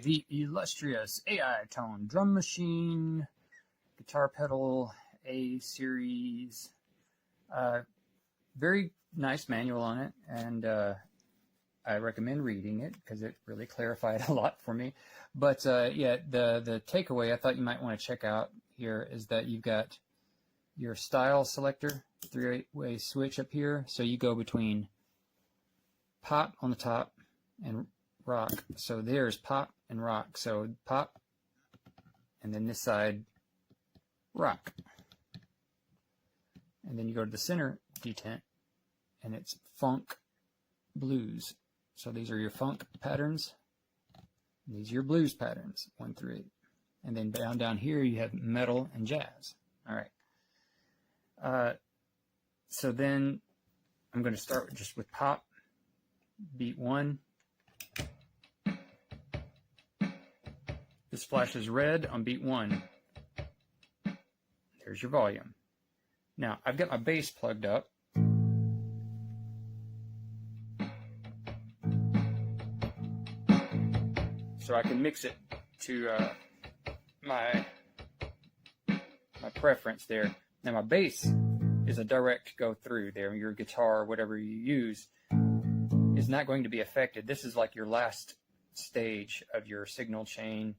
the illustrious AITONE drum machine, guitar pedal, A series. Very nice manual on it, and I recommend reading it because it really clarified a lot for me. But yeah, the takeaway I thought you might want to check out here is that you've got your style selector, three-way switch up here. So you go between pop on the top and rock. So there's pop and rock. So pop, and then this side, rock. And then you go to the center detent, and it's funk, blues. So these are your funk patterns. These are your blues patterns, 1 through 8. And then down here you have metal and jazz. All right. So then I'm going to start just with pop, beat 1. This flashes red on beat 1. There's your volume. Now I've got my bass plugged up. So I can mix it to my preference there. Now my bass is a direct go through there. Your guitar, whatever you use, is not going to be affected. This is like your last stage of your signal chain.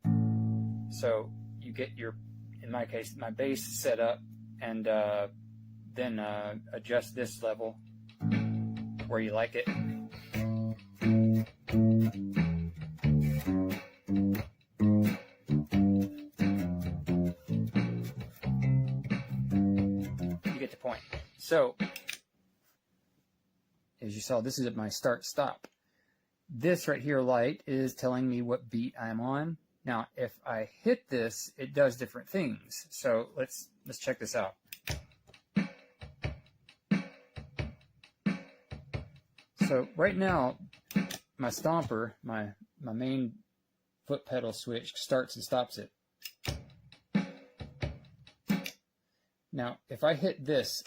So you get your, in my case, my bass set up, and then adjust this level where you like it. So, as you saw, this is at my start-stop. This right here, light, is telling me what beat I'm on. Now, if I hit this, it does different things. So let's check this out. So right now, my stomper, my main foot pedal switch, starts and stops it. Now, if I hit this,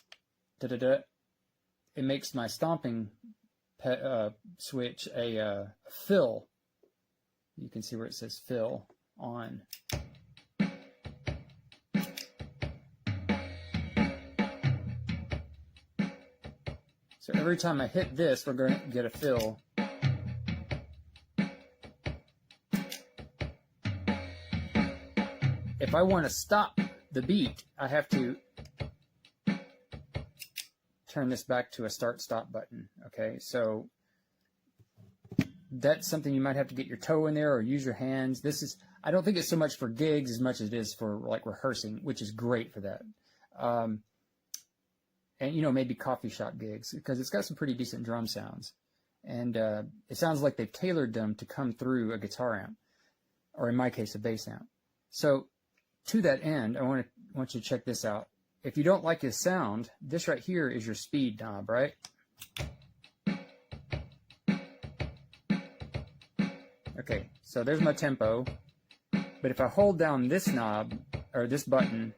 it makes my stomping switch a fill. You can see where it says fill on. So every time I hit this, we're going to get a fill. If I want to stop the beat, I have to turn this back to a start-stop button. Okay, so that's something you might have to get your toe in there or use your hands. This is, I don't think it's so much for gigs as much as it is for like rehearsing, which is great for that. And you know, maybe coffee shop gigs, because it's got some pretty decent drum sounds, and it sounds like they've tailored them to come through a guitar amp, or in my case, a bass amp. So to that end, I want you to check this out. If you don't like his sound, this right here is your speed knob, right? Okay, so there's my tempo. But if I hold down this knob, or this button,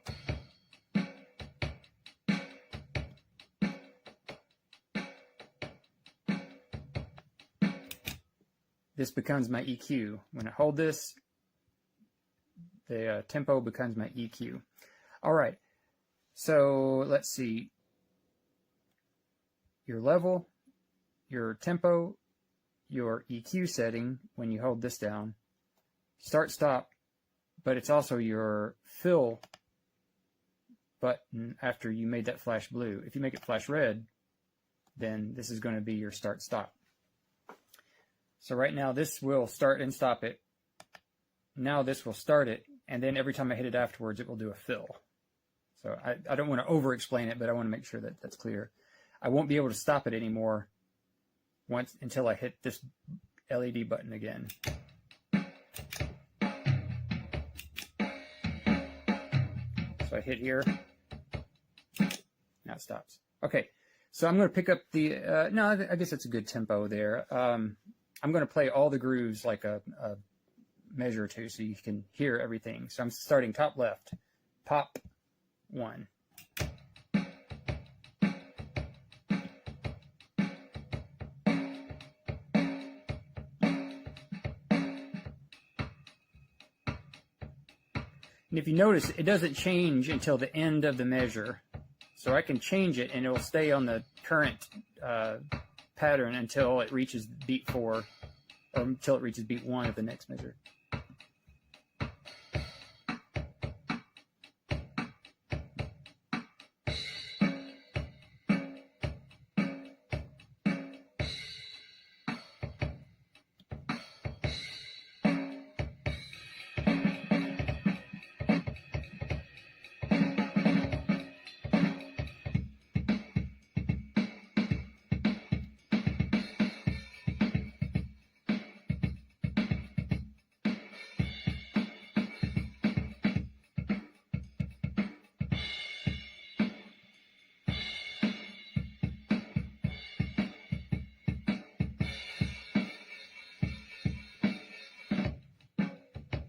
this becomes my EQ. When I hold this, the tempo becomes my EQ. All right. So let's see, your level, your tempo, your EQ setting when you hold this down, start, stop, but it's also your fill button after you made that flash blue. If you make it flash red, then this is going to be your start, stop. So right now this will start and stop it. Now this will start it, and then every time I hit it afterwards, it will do a fill. So I don't want to over-explain it, but I want to make sure that that's clear. I won't be able to stop it anymore until I hit this LED button again. So I hit here. Now it stops. Okay, so I'm going to pick up the... no, I guess it's a good tempo there. I'm going to play all the grooves like a measure or two so you can hear everything. So I'm starting top left. Pop. 1. And if you notice, it doesn't change until the end of the measure. So I can change it and it will stay on the current pattern until it reaches beat 4, or until it reaches beat 1 of the next measure.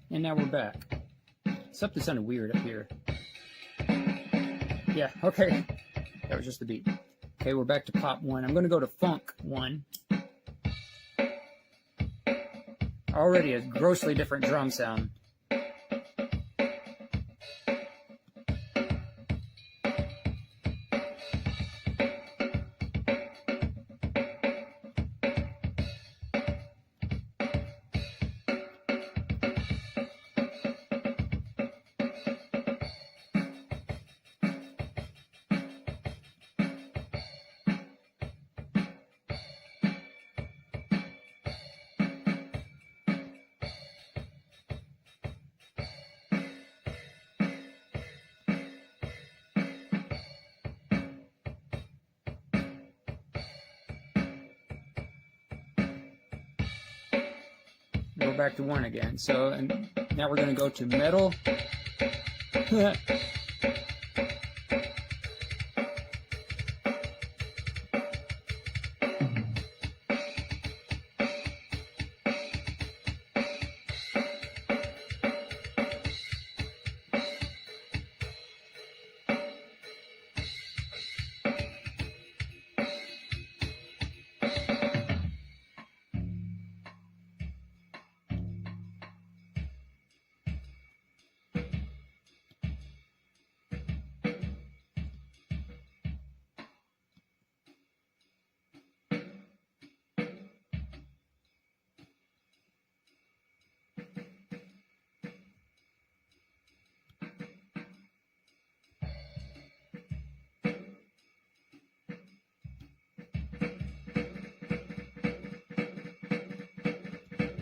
And now we're back. Something sounded weird up here. Yeah, okay. That was just the beat. Okay, we're back to pop 1. I'm going to go to funk 1. Already a grossly different drum sound. Go back to 1 again. So, and now we're going to go to metal.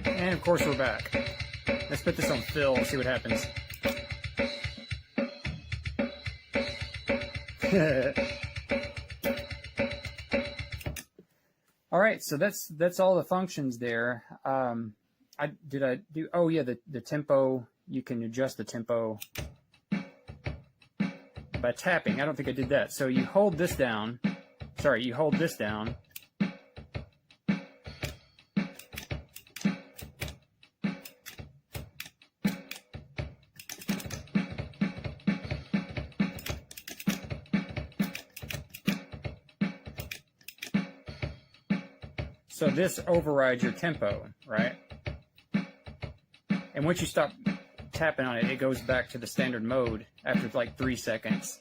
And of course we're back. Let's put this on fill and see what happens. All right, so that's all the functions there. Did I do? Oh yeah, the tempo. You can adjust the tempo by tapping. I don't think I did that. So you hold this down. Sorry, you hold this down. So this overrides your tempo, right? And once you stop tapping on it, it goes back to the standard mode after like 3 seconds.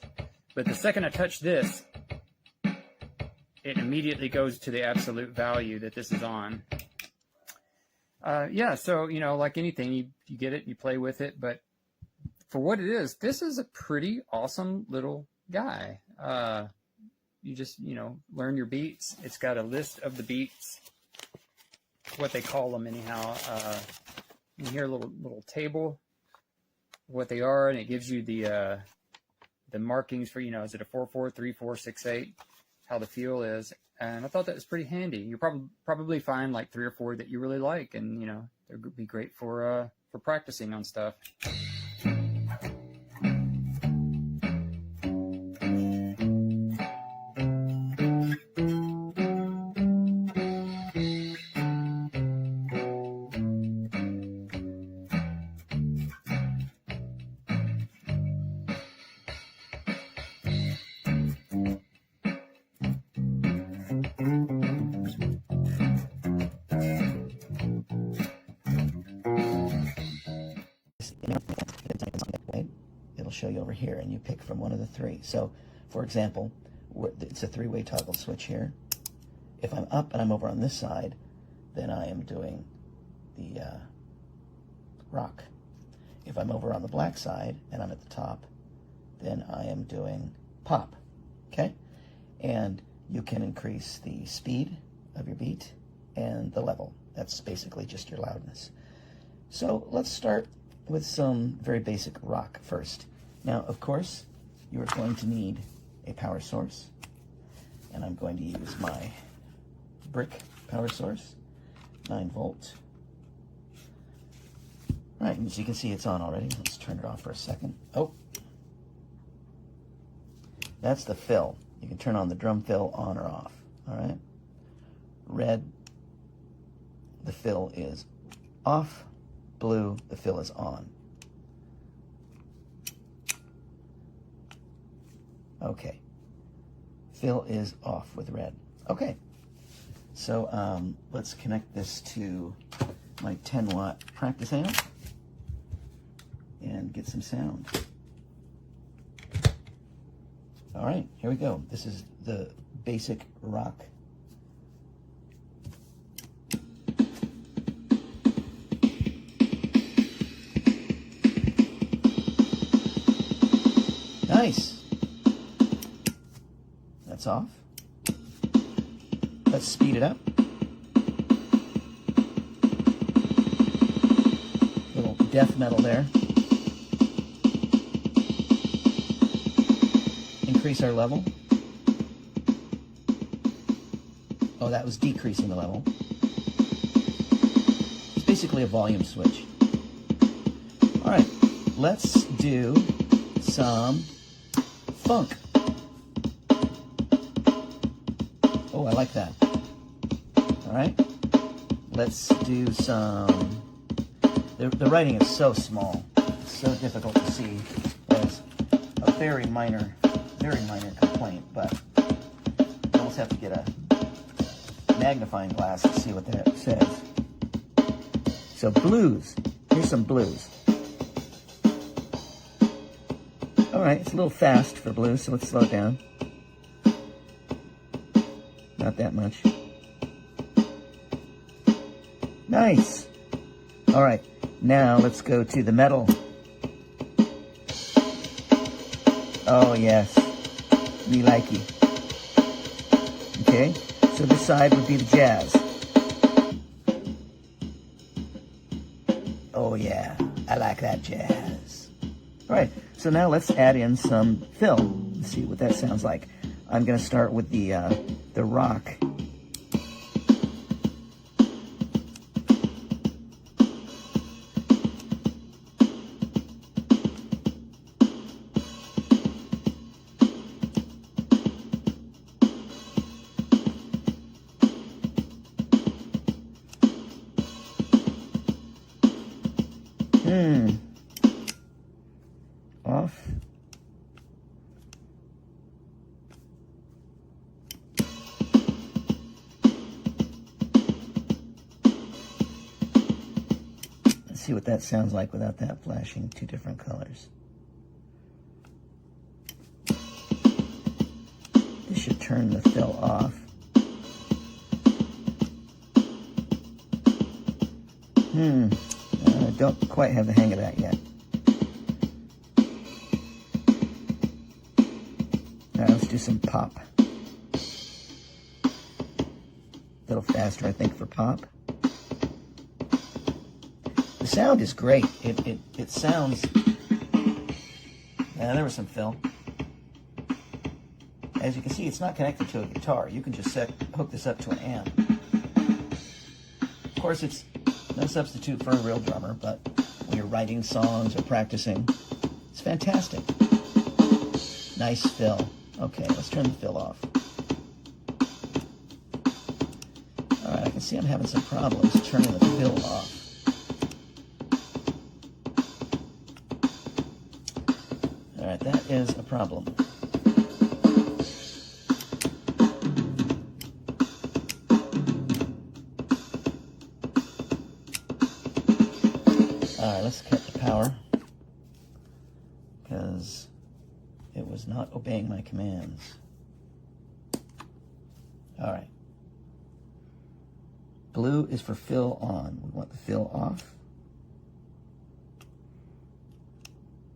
But the second I touch this, it immediately goes to the absolute value that this is on. Yeah, so, you know, like anything, you get it, you play with it, but for what it is, this is a pretty awesome little guy. You just, you know, learn your beats. It's got a list of the beats, what they call them anyhow. You hear a little table, what they are, and it gives you the markings for, you know, is it a 4/4, 3/4, 6/8, how the feel is. And I thought that was pretty handy. You'll probably find like 3 or 4 that you really like, and you know, it would be great for practicing on stuff. show you over here, and you pick from one of the three. So, for example, it's a three-way toggle switch here. If I'm up and I'm over on this side, then I am doing the rock. If I'm over on the black side and I'm at the top, then I am doing pop. Okay? And you can increase the speed of your beat and the level. That's basically just your loudness. So let's start with some very basic rock first. Now, of course, you are going to need a power source, and I'm going to use my brick power source, 9 volt. All right, as you can see, it's on already. Let's turn it off for a second. Oh, that's the fill. You can turn on the drum fill on or off. All right, red, the fill is off. Blue, the fill is on. Okay, fill is off with red. Okay, so let's connect this to my 10-watt practice amp and get some sound. All right, here we go. This is the basic rock. Nice. That's off. Let's speed it up. Little death metal there. Increase our level. Oh, that was decreasing the level. It's basically a volume switch. All right, let's do some funk. Oh, I like that. All right, let's do some. The writing is so small, it's so difficult to see. There's a very minor complaint, but you almost have to get a magnifying glass to see what that says. So blues. Here's some blues. All right, it's a little fast for blues, so let's slow it down. Not that much. Nice. All right, now let's go to the metal. Oh, yes. Me likey. Okay, so this side would be the jazz. Oh, yeah, I like that jazz. All right, so now let's add in some fill. Let's see what that sounds like. I'm going to start with the rock. Off. Let's see what that sounds like without that flashing two different colors. This should turn the fill off. I don't quite have the hang of that yet. Now let's do some pop. A little faster, I think, for pop. The sound is great. It sounds. Yeah, there was some fill. As you can see, it's not connected to a guitar. You can just hook this up to an amp. Of course, it's no substitute for a real drummer, but when you're writing songs or practicing, it's fantastic. Nice fill. Okay, let's turn the fill off. All right, I can see I'm having some problems turning the fill off. All right, that is a problem. All right, let's cut the power. because it was not obeying my commands. All right. Blue is for fill on. We want the fill off.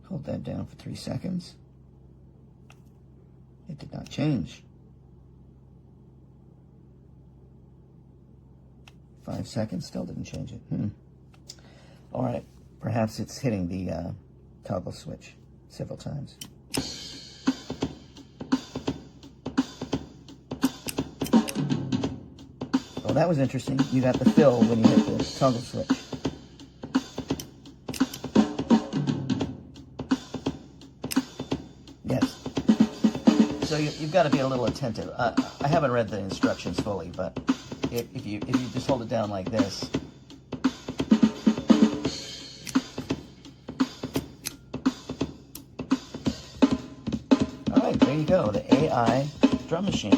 Hold that down for 3 seconds. It did not change. 5 seconds, still didn't change it. All right, perhaps it's hitting the toggle switch several times. Well, that was interesting. You got the fill when you hit the toggle switch. Yes. So you've got to be a little attentive. I haven't read the instructions fully, but if you just hold it down like this. All right, there you go, the AI drum machine.